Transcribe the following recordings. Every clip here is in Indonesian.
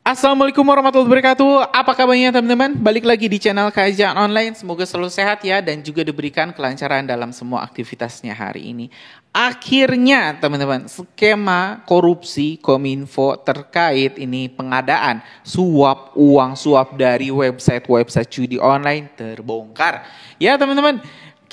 Assalamualaikum warahmatullahi wabarakatuh. Apa kabarnya teman-teman? Balik lagi di channel Kajian Online. Semoga selalu sehat ya dan juga diberikan kelancaran dalam semua aktivitasnya hari ini. Akhirnya teman-teman, skema korupsi Kominfo terkait ini pengadaan uang suap dari website judi online terbongkar. Ya teman-teman,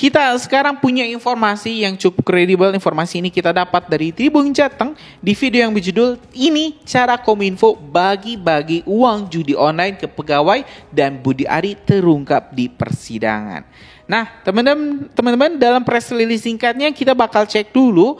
kita sekarang punya informasi yang cukup kredibel. Informasi ini kita dapat dari Tribun Jateng di video yang berjudul "Ini Cara Kominfo Bagi-Bagi Uang Judi Online ke Pegawai dan Budi Ari Terungkap di Persidangan." Nah, teman-teman dalam press release singkatnya kita bakal cek dulu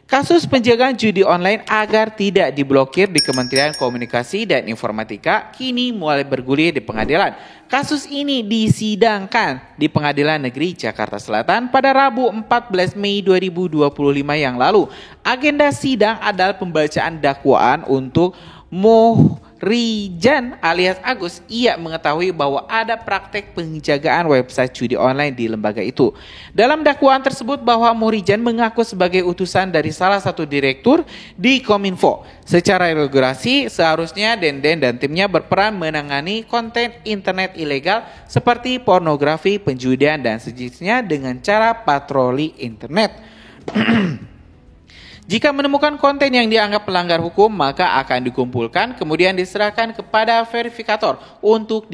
kasus penjagaan judi online agar tidak diblokir di Kementerian Komunikasi dan Informatika kini mulai bergulir di pengadilan. Kasus ini disidangkan di Pengadilan Negeri Jakarta Selatan pada Rabu 14 Mei 2025 yang lalu. Agenda sidang adalah pembacaan dakwaan untuk Muhrijan alias Agus. Ia mengetahui bahwa ada praktek penjagaan website judi online di lembaga itu. Dalam dakwaan tersebut bahwa Muhrijan mengaku sebagai utusan dari salah satu direktur di Kominfo. Secara regulasi seharusnya Denden dan timnya berperan menangani konten internet ilegal seperti pornografi, penjudian dan sejenisnya dengan cara patroli internet. Jika menemukan konten yang dianggap melanggar hukum, maka akan dikumpulkan kemudian diserahkan kepada verifikator untuk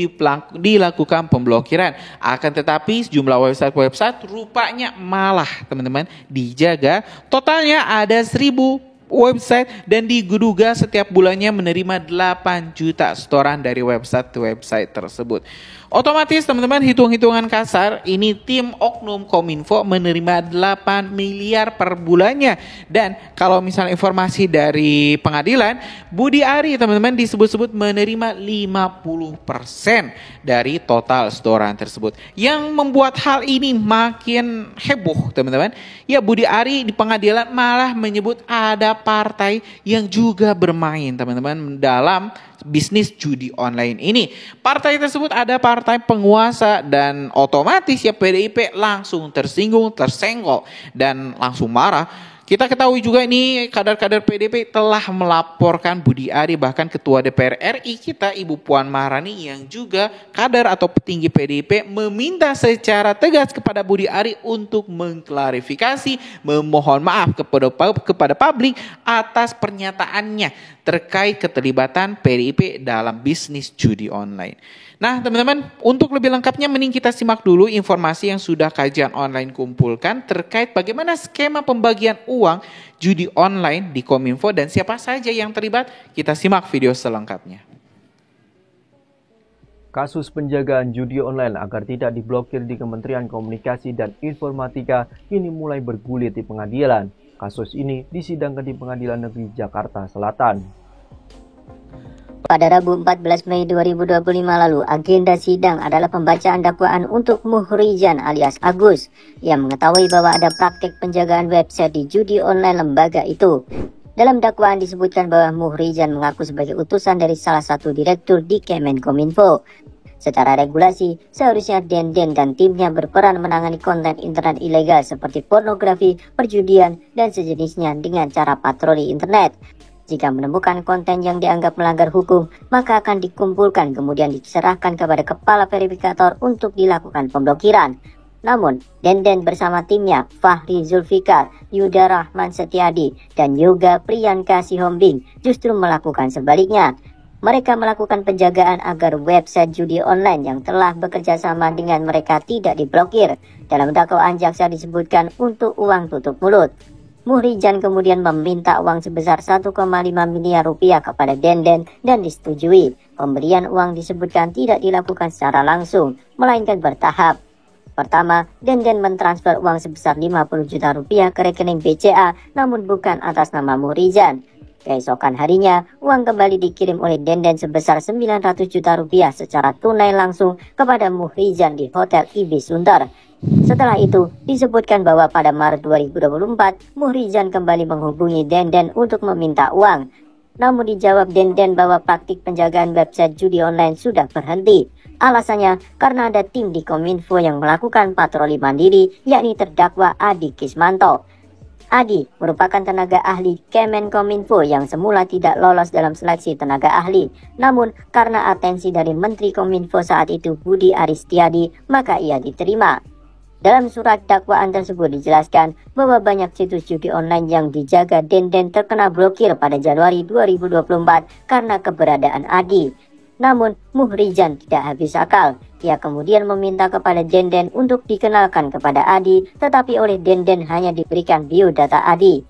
dilakukan pemblokiran. Akan tetapi sejumlah website rupanya malah teman-teman dijaga. Totalnya ada 1.000 website dan diduga setiap bulannya menerima 8 juta setoran dari website tersebut. Otomatis teman-teman hitung-hitungan kasar ini tim oknum Kominfo menerima 8 miliar per bulannya. Dan kalau misalnya informasi dari pengadilan, Budi Ari teman-teman disebut-sebut menerima 50% dari total setoran tersebut. Yang membuat hal ini makin heboh teman-teman, ya Budi Ari di pengadilan malah menyebut ada partai yang juga bermain teman-teman dalam bisnis judi online ini. Partai tersebut ada partai penguasa dan otomatis ya PDIP langsung tersinggung, tersenggol dan langsung marah. Kita ketahui juga ini kader-kader PDIP telah melaporkan Budi Ari, bahkan Ketua DPR RI kita Ibu Puan Maharani yang juga kader atau petinggi PDIP meminta secara tegas kepada Budi Ari untuk mengklarifikasi, memohon maaf kepada publik atas pernyataannya terkait keterlibatan PDIP dalam bisnis judi online. Nah teman-teman, untuk lebih lengkapnya mending kita simak dulu informasi yang sudah Kajian Online kumpulkan terkait bagaimana skema pembagian uang judi online di Kominfo dan siapa saja yang terlibat. Kita simak video selengkapnya. Kasus penjagaan judi online agar tidak diblokir di Kementerian Komunikasi dan Informatika kini mulai bergulir di pengadilan. Kasus ini disidangkan di Pengadilan Negeri Jakarta Selatan. Pada Rabu 14 Mei 2025 lalu, agenda sidang adalah pembacaan dakwaan untuk Muhrijan alias Agus yang mengetahui bahwa ada praktik penjagaan website di judi online lembaga itu. Dalam dakwaan disebutkan bahwa Muhrijan mengaku sebagai utusan dari salah satu direktur di Kemenkominfo. Secara regulasi, seharusnya Denden dan timnya berperan menangani konten internet ilegal seperti pornografi, perjudian, dan sejenisnya dengan cara patroli internet. Jika menemukan konten yang dianggap melanggar hukum, maka akan dikumpulkan kemudian diserahkan kepada kepala verifikator untuk dilakukan pemblokiran. Namun, Denden bersama timnya Fahri Zulfikar, Yuda Rahman Setiadi, dan Yoga Priyanka Sihombing justru melakukan sebaliknya. Mereka melakukan penjagaan agar website judi online yang telah bekerja sama dengan mereka tidak diblokir. Dalam dakwaan jaksa disebutkan untuk uang tutup mulut. Muhrijan kemudian meminta uang sebesar 1,5 miliar rupiah kepada Denden dan disetujui. Pemberian uang disebutkan tidak dilakukan secara langsung, melainkan bertahap. Pertama, Denden mentransfer uang sebesar 50 juta rupiah ke rekening BCA, namun bukan atas nama Muhrijan. Keesokan harinya, uang kembali dikirim oleh Denden sebesar 900 juta rupiah secara tunai langsung kepada Muhrijan di Hotel Ibis Sunter. Setelah itu, disebutkan bahwa pada Maret 2024, Muhrijan kembali menghubungi Denden untuk meminta uang. Namun dijawab Denden bahwa praktik penjagaan website judi online sudah berhenti. Alasannya karena ada tim di Kominfo yang melakukan patroli mandiri, yakni terdakwa Adi Kismanto. Adi merupakan tenaga ahli Kemenkominfo yang semula tidak lolos dalam seleksi tenaga ahli. Namun, karena atensi dari Menteri Kominfo saat itu Budi Aris Setiadi, maka ia diterima. Dalam surat dakwaan tersebut dijelaskan bahwa banyak situs judi online yang dijaga Denden terkena blokir pada Januari 2024 karena keberadaan Adi. Namun, Muhrijan tidak habis akal. Ia kemudian meminta kepada Denden untuk dikenalkan kepada Adi, tetapi oleh Denden hanya diberikan biodata Adi.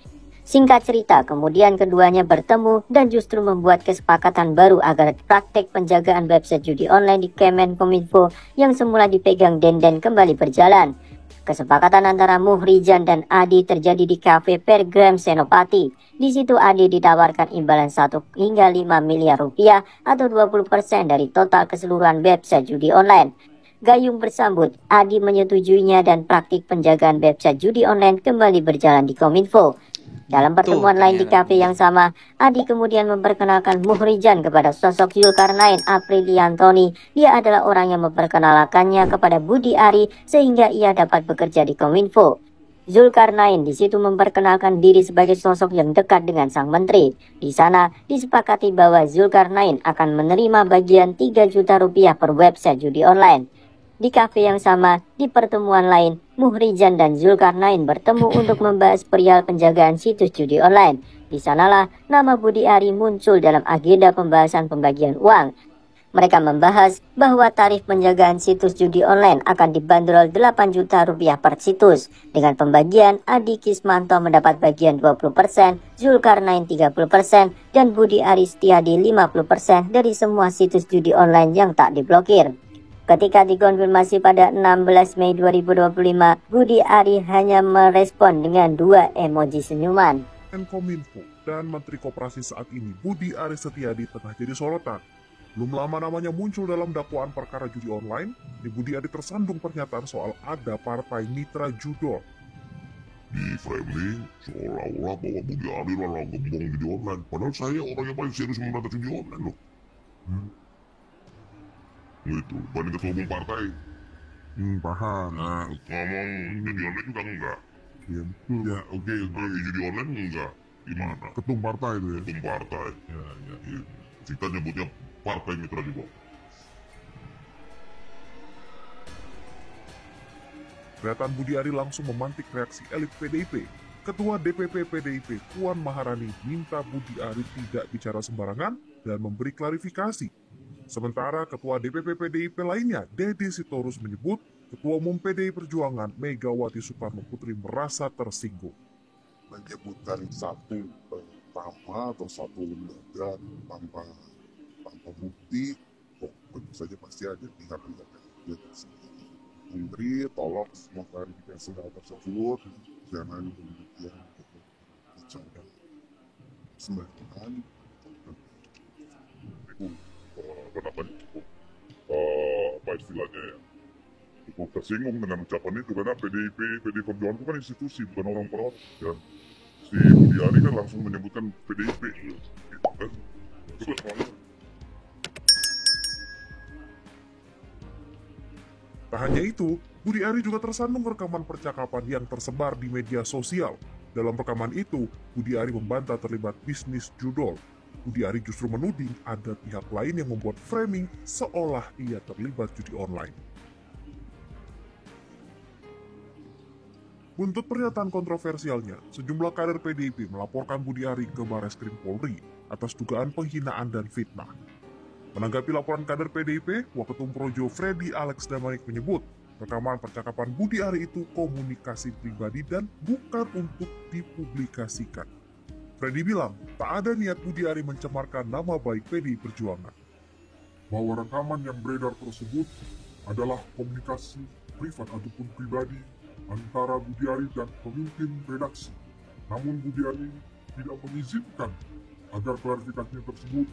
Singkat cerita, kemudian keduanya bertemu dan justru membuat kesepakatan baru agar praktek penjagaan website judi online di Kemenkominfo yang semula dipegang Denden kembali berjalan. Kesepakatan antara Muhrijan dan Adi terjadi di kafe Pergram Senopati. Di situ Adi ditawarkan imbalan 1 hingga 5 miliar rupiah atau 20% dari total keseluruhan website judi online. Gayung bersambut, Adi menyetujuinya dan praktik penjagaan website judi online kembali berjalan di Kominfo. Dalam pertemuan lain di kafe yang sama, Adi kemudian memperkenalkan Muhrijan kepada sosok Zulkarnain Apriliantoni. Dia adalah orang yang memperkenalkannya kepada Budi Ari sehingga ia dapat bekerja di Kominfo. Zulkarnain di situ memperkenalkan diri sebagai sosok yang dekat dengan sang menteri. Di sana disepakati bahwa Zulkarnain akan menerima bagian 3 juta rupiah per website judi online. Di kafe yang sama, di pertemuan lain, Muhrijan dan Zulkarnain bertemu untuk membahas perihal penjagaan situs judi online. Di sanalah nama Budi Ari muncul dalam agenda pembahasan pembagian uang. Mereka membahas bahwa tarif penjagaan situs judi online akan dibanderol 8 juta rupiah per situs. Dengan pembagian, Adi Kismanto mendapat bagian 20%, Zulkarnain 30%, dan Budi Ari Setiadi 50% dari semua situs judi online yang tak diblokir. Ketika dikonfirmasi pada 16 Mei 2025, Budi Ari hanya merespon dengan 2 emoji senyuman. Menkominfo dan Menteri Koperasi saat ini Budi Aris Setiadi tengah jadi sorotan. Belum lama namanya muncul dalam dakwaan perkara judi online. Di Budi Ari tersandung pernyataan soal ada partai mitra judol. Di framing seolah-olah bahwa Budi Ari adalah gembong judi online. Padahal saya orang yang paling serius memberantas judi online loh. Gitu, banding ketua umum partai. Paham. Nah, ngomong judi online juga enggak. Ya, oke, judi online enggak. Gimana? Ketum partai itu ya. Ketum partai. Ya. Kita nyebutnya partai mitra juga. Pernyataan Budi Ari langsung memantik reaksi elit PDIP. Ketua DPP PDIP Puan Maharani minta Budi Ari tidak bicara sembarangan dan memberi klarifikasi. Sementara Ketua DPP PDIP lainnya, Deddy Sitorus menyebut Ketua Umum PDI Perjuangan Megawati Soekarno Putri merasa tersinggung. Menyebutkan satu nama atau satu lembaga tanpa bukti, tentu saja pasti ada pihak-pihak yang Menteri, tolong semua klarifikasi hal tersebut, jangan kemudian bicara sembarangan. Kenapa cukup apa istilahnya ya, cukup tersinggung dengan ucapan itu karena PDI Perjuangan itu kan institusi bukan orang per orang, dan si Budi Ari kan langsung menyebutkan PDIP gitu kan. Itu semuanya. Tak hanya itu, Budi Ari juga tersandung rekaman percakapan yang tersebar di media sosial. Dalam rekaman itu, Budi Ari membantah terlibat bisnis judol. Budi Ari justru menuding ada pihak lain yang membuat framing seolah ia terlibat judi online. Buntut pernyataan kontroversialnya, sejumlah kader PDIP melaporkan Budi Ari ke Bareskrim Polri atas dugaan penghinaan dan fitnah. Menanggapi laporan kader PDIP, Waketum Projo Freddy Alex Damanik menyebut rekaman percakapan Budi Ari itu komunikasi pribadi dan bukan untuk dipublikasikan. Freddy bilang, tak ada niat Budi Ari mencemarkan nama baik PDI Perjuangan. Bahwa rekaman yang beredar tersebut adalah komunikasi privat ataupun pribadi antara Budi Ari dan pemimpin redaksi. Namun Budi Ari tidak mengizinkan agar klarifikasinya tersebut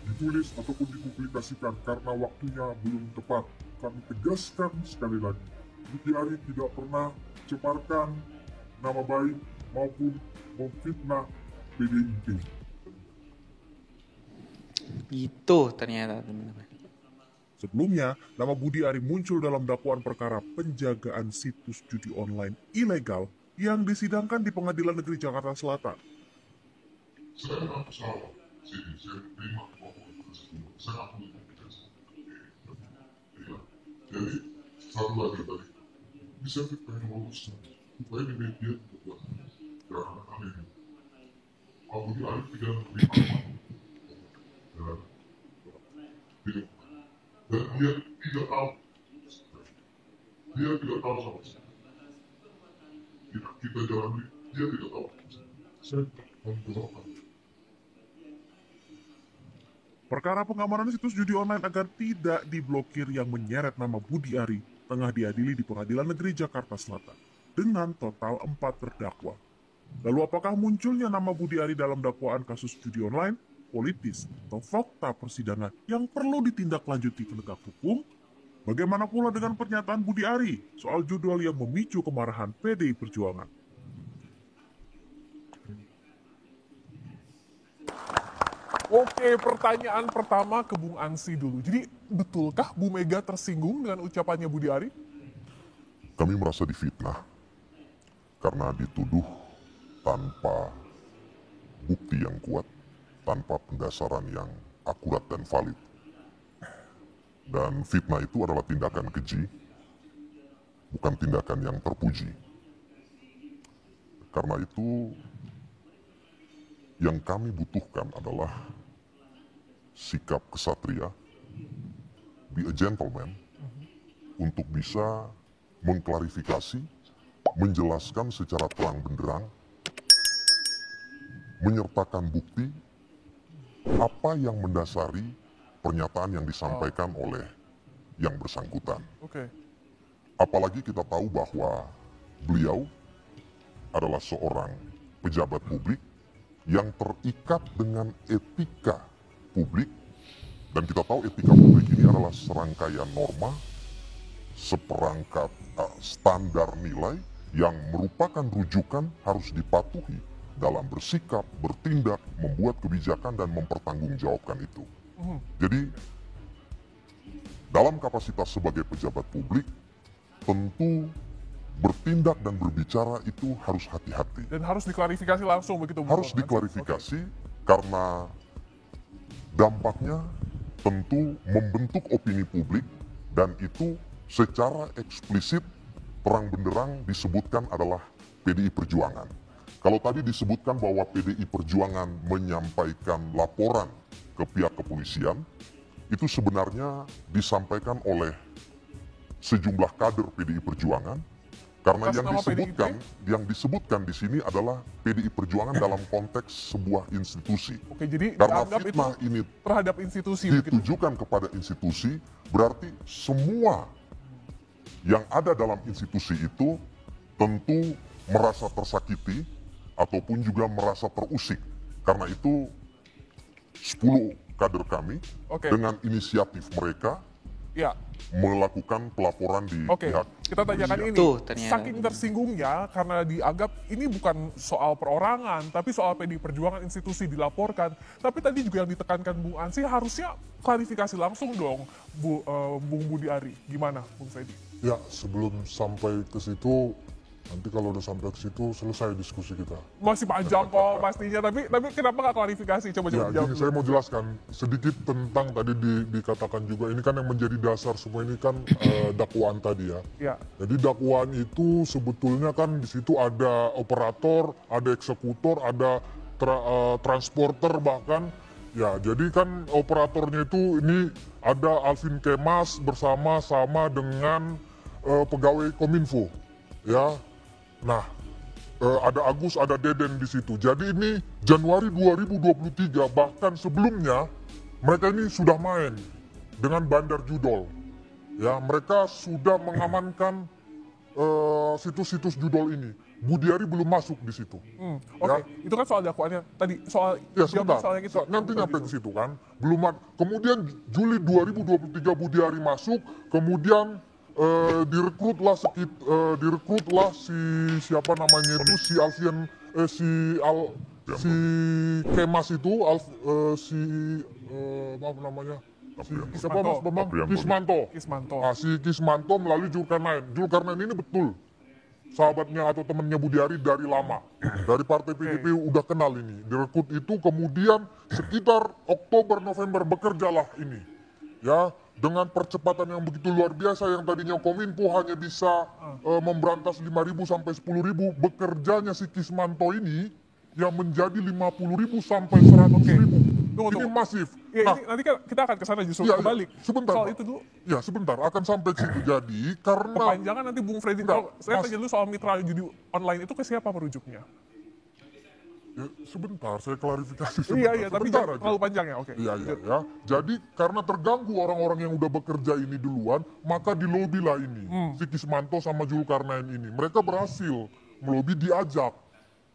ditulis ataupun dipublikasikan karena waktunya belum tepat. Kami tegaskan sekali lagi, Budi Ari tidak pernah cemarkan nama baik maupun memfitnah PDIP. Itu ternyata teman-teman. Sebelumnya, nama Budi Ari muncul dalam dakwaan perkara penjagaan situs judi online ilegal yang disidangkan di Pengadilan Negeri Jakarta Selatan. Saya mengaku salah. Saya terima bahwa tersebut. Saya akan mengkomunikasi. Ya. Jadi, satu lagi tadi. Bisa kita pengen lulus. Supaya di media tidak buat. Jangan aneh. Kalau di alih tidak terima. Dan dia tidak tahu. Dia tidak tahu sama sekali. Kita jalani, dia tidak tahu. Saya memperlakukan. Perkara pengamanan situs judi online agar tidak diblokir yang menyeret nama Budi Ari tengah diadili di Pengadilan Negeri Jakarta Selatan dengan total 4 terdakwa. Lalu apakah munculnya nama Budi Ari dalam dakwaan kasus judi online, politis, atau fakta persidangan yang perlu ditindaklanjuti penegak hukum? Bagaimana pula dengan pernyataan Budi Ari soal judul yang memicu kemarahan PDI Perjuangan? Oke, pertanyaan pertama ke Bung Ansi dulu. Jadi, betulkah Bu Mega tersinggung dengan ucapannya Budi Ari? Kami merasa difitnah karena dituduh tanpa bukti yang kuat, tanpa pendasaran yang akurat dan valid. Dan fitnah itu adalah tindakan keji, bukan tindakan yang terpuji. Karena itu, yang kami butuhkan adalah sikap kesatria, be a gentleman, untuk bisa mengklarifikasi, menjelaskan secara terang benderang, menyertakan bukti apa yang mendasari pernyataan yang disampaikan oleh yang bersangkutan. Oke. Apalagi kita tahu bahwa beliau adalah seorang pejabat publik yang terikat dengan etika publik, dan kita tahu etika publik ini adalah serangkaian norma, seperangkat standar nilai yang merupakan rujukan harus dipatuhi dalam bersikap, bertindak, membuat kebijakan, dan mempertanggungjawabkan itu. Jadi, dalam kapasitas sebagai pejabat publik, tentu bertindak dan berbicara itu harus hati-hati. Dan harus diklarifikasi langsung begitu, Bu? Harus diklarifikasi karena dampaknya tentu membentuk opini publik, dan itu secara eksplisit terang benderang disebutkan adalah PDI Perjuangan. Kalau tadi disebutkan bahwa PDI Perjuangan menyampaikan laporan ke pihak kepolisian, itu sebenarnya disampaikan oleh sejumlah kader PDI Perjuangan, karena yang disebutkan di sini adalah PDI Perjuangan dalam konteks sebuah institusi. Oke, jadi karena dianggap fitnah itu ini terhadap institusi ditujukan kepada institusi, berarti semua yang ada dalam institusi itu tentu merasa tersakiti ataupun juga merasa terusik. Karena itu 10 kader kami dengan inisiatif mereka melakukan pelaporan di pihak kita tanyakan ini. Saking tersinggungnya karena dianggap ini bukan soal perorangan, tapi soal PDI Perjuangan institusi dilaporkan. Tapi tadi juga yang ditekankan Bung Ansi, harusnya klarifikasi langsung dong, Bung Budi Ari. Gimana, Bung Fedi? Ya, sebelum sampai ke situ, nanti kalau udah sampai ke situ selesai diskusi kita. Masih panjang kok pastinya, tapi kenapa nggak klarifikasi? Coba ya, jawab. Saya mau jelaskan sedikit tentang tadi dikatakan juga, ini kan yang menjadi dasar semua ini kan dakwaan tadi ya. Jadi dakwaan itu sebetulnya kan di situ ada operator, ada eksekutor, ada transporter bahkan. Ya, jadi kan operatornya itu ini ada Alvin Kemas bersama-sama dengan pegawai Kominfo, ya. Nah, ada Agus, ada Deden di situ. Jadi ini Januari 2023, bahkan sebelumnya mereka ini sudah main dengan Bandar Judol. Ya, mereka sudah mengamankan situs-situs judol ini. Budi Ari belum masuk di situ. Oke, itu kan soal dakwaannya. Tadi soal sebentar, nanti nyampe ke situ kan. Belum ada. Kemudian Juli 2023 Budi Ari masuk, kemudian direkrutlah si siapa namanya itu, si Alfian si Kemas itu maaf namanya siapa Mas Bambang? Kismanto. Nah, si Kismanto melalui Zulkarnain. Zulkarnain ini betul sahabatnya atau temannya Budiari dari lama. Dari partai PDIP udah kenal ini. Direkrut itu kemudian sekitar Oktober November bekerjalah ini. Ya, dengan percepatan yang begitu luar biasa yang tadinya Kominfo hanya bisa memberantas 5.000 sampai 10.000, bekerjanya si Kismanto ini yang menjadi 50.000 sampai 100.000. Ini masif. Ya, Nah, ini nanti kita akan ke sana justru iya, kebalik. sebentar, Soal Pak. itu dulu. Ya sebentar, akan sampai ke situ. Jadi karena Kepanjangan nanti Bung Freddy. Enggak, Kalau saya Mas. tanya dulu soal mitra judi online itu ke siapa merujuknya? ya, sebentar, saya klarifikasi Iya, tapi sebentar jangan aja. terlalu panjang ya, oke. Iya, ya. Jadi karena terganggu orang-orang yang udah bekerja ini duluan, maka dilobi lah ini. Si Kismanto sama Zulkarnain ini. Mereka berhasil melobi, diajak.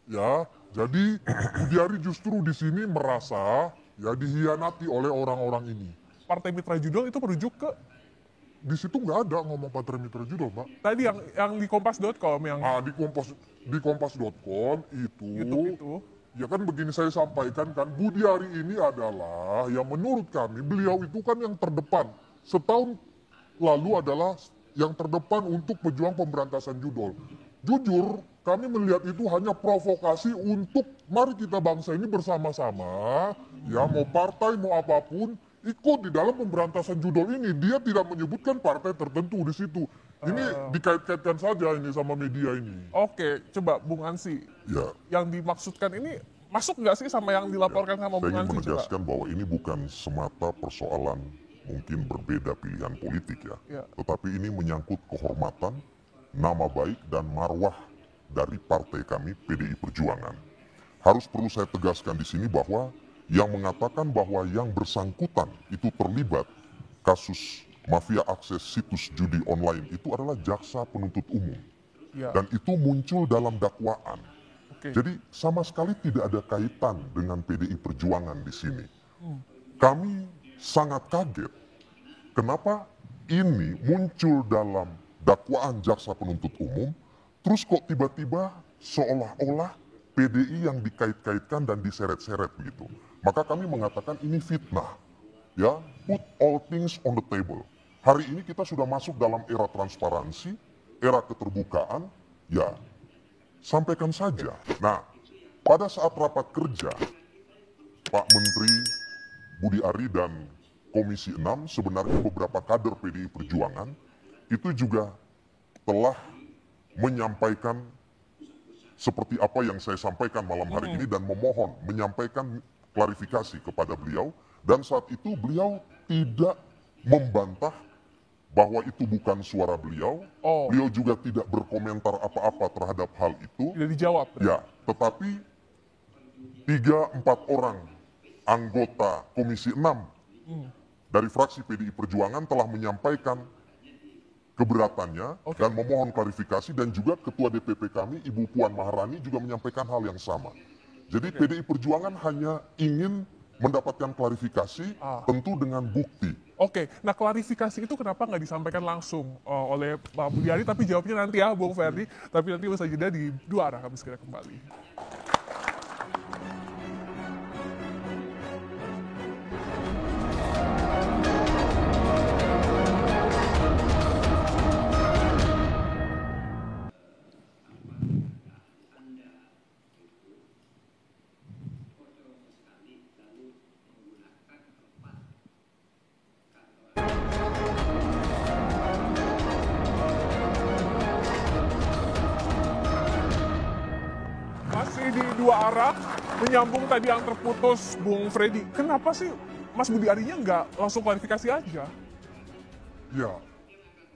Ya, jadi Budiari justru di sini merasa ya dihianati oleh orang-orang ini. Partai Mitra Judul itu merujuk ke Di situ nggak ada ngomong Partai Mitra Judul, Pak. tadi yang di kompas.com yang Di kompas.com itu, YouTube itu. ya kan begini saya sampaikan kan, Budiari ini adalah yang menurut kami, beliau itu kan yang terdepan. Setahun lalu adalah yang terdepan untuk pejuang pemberantasan judol. Jujur, kami melihat itu hanya provokasi untuk mari kita bangsa ini bersama-sama, ya mau partai mau apapun, ikut di dalam pemberantasan judol ini. Dia tidak menyebutkan partai tertentu di situ. Ini dikait-kaitkan saja ini sama media ini. Oke, coba Bung Ansi. Ya, Yang dimaksudkan ini masuk nggak sih sama yang dilaporkan sama Saya Bung ingin Ansi? Coba. menegaskan bahwa ini bukan semata persoalan mungkin berbeda pilihan politik ya. Ya. Tetapi ini menyangkut kehormatan, nama baik dan marwah dari partai kami PDI Perjuangan. Harus perlu saya tegaskan di sini bahwa yang mengatakan bahwa yang bersangkutan itu terlibat kasus mafia akses situs judi online itu adalah jaksa penuntut umum. Ya. Dan itu muncul dalam dakwaan. Oke. Jadi sama sekali tidak ada kaitan dengan PDI Perjuangan di sini. Kami sangat kaget kenapa ini muncul dalam dakwaan jaksa penuntut umum, terus kok tiba-tiba seolah-olah PDI yang dikait-kaitkan dan diseret-seret begitu. Maka kami mengatakan ini fitnah. Ya, put all things on the table. Hari ini kita sudah masuk dalam era transparansi, era keterbukaan, ya sampaikan saja. Nah, pada saat rapat kerja, Pak Menteri Budi Ari dan Komisi 6, sebenarnya beberapa kader PDI Perjuangan, itu juga telah menyampaikan seperti apa yang saya sampaikan malam hari ini dan memohon menyampaikan klarifikasi kepada beliau. Dan saat itu beliau tidak membantah bahwa itu bukan suara beliau. Oh. Beliau juga tidak berkomentar apa-apa terhadap hal itu. Tidak dijawab. Ya, tetapi 3-4 orang anggota Komisi 6 dari fraksi PDI Perjuangan telah menyampaikan keberatannya dan memohon klarifikasi, dan juga Ketua DPP kami, Ibu Puan Maharani juga menyampaikan hal yang sama. Jadi PDI Perjuangan hanya ingin mendapatkan klarifikasi tentu dengan bukti. Oke, nah klarifikasi itu kenapa nggak disampaikan langsung oleh Pak Budiari, tapi jawabnya nanti ya Bung Ferdi, tapi nanti usai jeda di dua arah, kami segera kembali. Masih di dua arah, menyambung tadi yang terputus Bung Freddy. Kenapa sih Mas Budiarinya nggak langsung klarifikasi aja? Ya,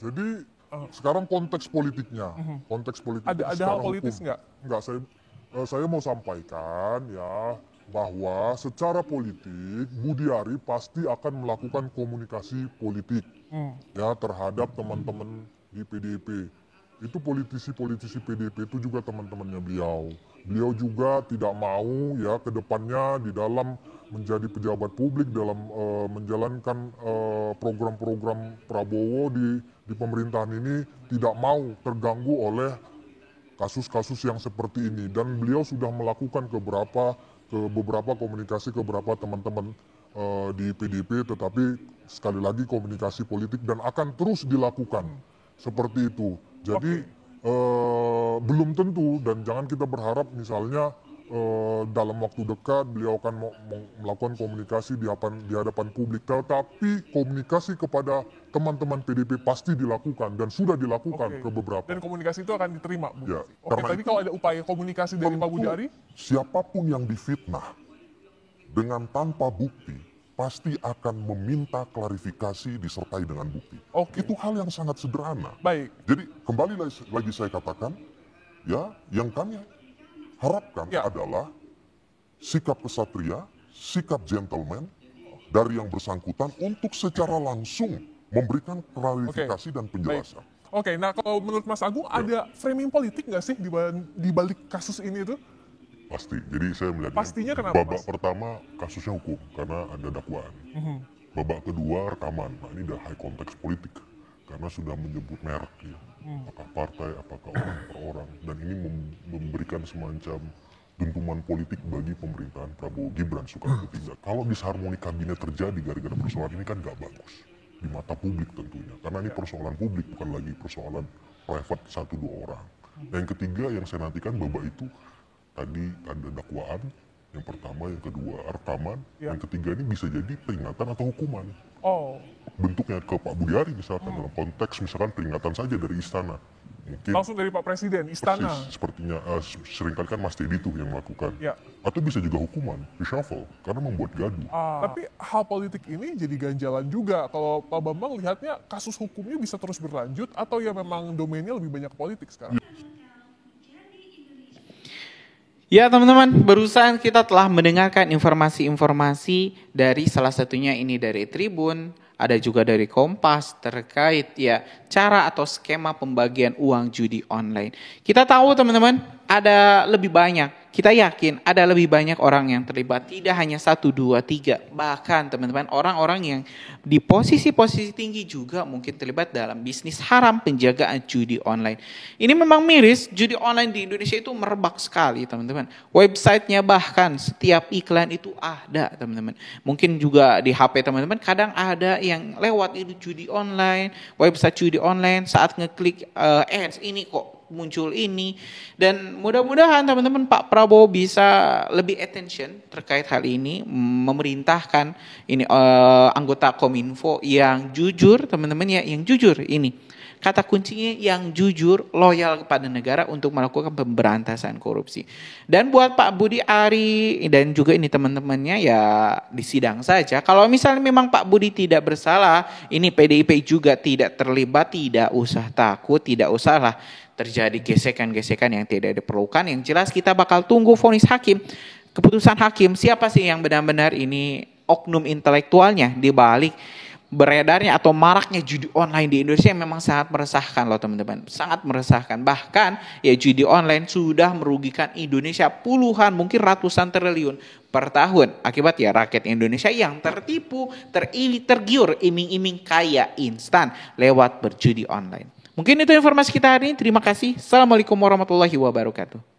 jadi sekarang konteks politiknya, konteks politik Ada secara hal politis hukum. nggak? Enggak, saya mau sampaikan ya bahwa secara politik Budiari pasti akan melakukan komunikasi politik ya terhadap teman-teman di PDIP. Itu politisi-politisi PDIP itu juga teman-temannya beliau. Beliau juga tidak mau ya ke depannya di dalam menjadi pejabat publik, dalam menjalankan program-program Prabowo di pemerintahan ini tidak mau terganggu oleh kasus-kasus yang seperti ini. Dan beliau sudah melakukan beberapa komunikasi ke beberapa teman-teman di PDIP, tetapi sekali lagi komunikasi politik dan akan terus dilakukan seperti itu. Jadi belum tentu, dan jangan kita berharap misalnya dalam waktu dekat beliau akan melakukan komunikasi di hadapan publik, tetapi komunikasi kepada teman-teman PDIP pasti dilakukan dan sudah dilakukan ke beberapa. Dan komunikasi itu akan diterima, Bu. Ya, Oke, karena tapi kalau ada upaya komunikasi dari Pak Budi Ari, Siapapun yang difitnah dengan tanpa bukti pasti akan meminta klarifikasi disertai dengan bukti. Oke. Itu hal yang sangat sederhana. baik. Jadi kembali lagi saya katakan, ya yang kami harapkan Ya. adalah sikap kesatria, sikap gentleman dari yang bersangkutan untuk secara langsung memberikan klarifikasi dan penjelasan. Oke, nah kalau menurut Mas Agung ada framing politik nggak sih di balik kasus ini tuh? Pasti. Jadi saya melihat Pastinya kenapa, babak Mas? pertama kasusnya hukum karena ada dakwaan. Babak kedua rekaman. Nah ini udah high konteks politik karena sudah menyebut merek ya. Apakah partai, apakah orang per orang, dan ini memberikan semacam dentuman politik bagi pemerintahan Prabowo Gibran suka atau tidak. Kalau disharmoni kabinet terjadi gara-gara persoalan ini kan gak bagus di mata publik tentunya, karena ini persoalan publik bukan lagi persoalan private 1-2 orang. Dan yang ketiga yang saya nantikan babak itu tadi ada dakwaan, yang pertama, yang kedua rekaman, yang ketiga ini bisa jadi peringatan atau hukuman. Oh, Bentuknya ke Pak Budi Ari misalkan dalam konteks misalkan peringatan saja dari istana. Mungkin langsung dari Pak Presiden, istana. persis, sepertinya seringkali kan Mas Teddy tuh yang melakukan. Ya. Atau bisa juga hukuman, reshuffle, karena membuat gaduh. Tapi hal politik ini jadi ganjalan juga. Kalau Pak Bambang lihatnya kasus hukumnya bisa terus berlanjut atau ya memang domainnya lebih banyak politik sekarang? Ya teman-teman, barusan kita telah mendengarkan informasi-informasi dari salah satunya ini dari Tribun, ada juga dari Kompas terkait ya cara atau skema pembagian uang judi online. Kita tahu teman-teman, ada lebih banyak, kita yakin ada lebih banyak orang yang terlibat, tidak hanya 1, 2, 3. Bahkan teman-teman, orang-orang yang di posisi-posisi tinggi juga mungkin terlibat dalam bisnis haram penjagaan judi online. Ini memang miris, judi online di Indonesia itu merebak sekali teman-teman. Websitenya bahkan setiap iklan itu ada teman-teman. Mungkin juga di HP teman-teman kadang ada yang lewat itu judi online, website judi online, saat ngeklik ads ini kok muncul ini. Dan mudah-mudahan teman-teman Pak Prabowo bisa lebih attention terkait hal ini, memerintahkan ini anggota Kominfo yang jujur teman-teman ya, yang jujur ini. Kata kuncinya yang jujur, loyal kepada negara untuk melakukan pemberantasan korupsi. Dan buat Pak Budi Ari dan juga ini teman-temannya ya disidang saja. Kalau misalnya memang Pak Budi tidak bersalah, ini PDIP juga tidak terlibat, tidak usah takut, tidak usahlah terjadi gesekan-gesekan yang tidak diperlukan. Yang jelas kita bakal tunggu vonis hakim, keputusan hakim, siapa sih yang benar-benar ini oknum intelektualnya di balik beredarnya atau maraknya judi online di Indonesia yang memang sangat meresahkan loh teman-teman. Sangat meresahkan. Bahkan ya judi online sudah merugikan Indonesia puluhan mungkin ratusan triliun per tahun. Akibat ya rakyat Indonesia yang tertipu, tergiur iming-iming kaya instan lewat berjudi online. Mungkin itu informasi kita hari ini. Terima kasih. Assalamualaikum warahmatullahi wabarakatuh.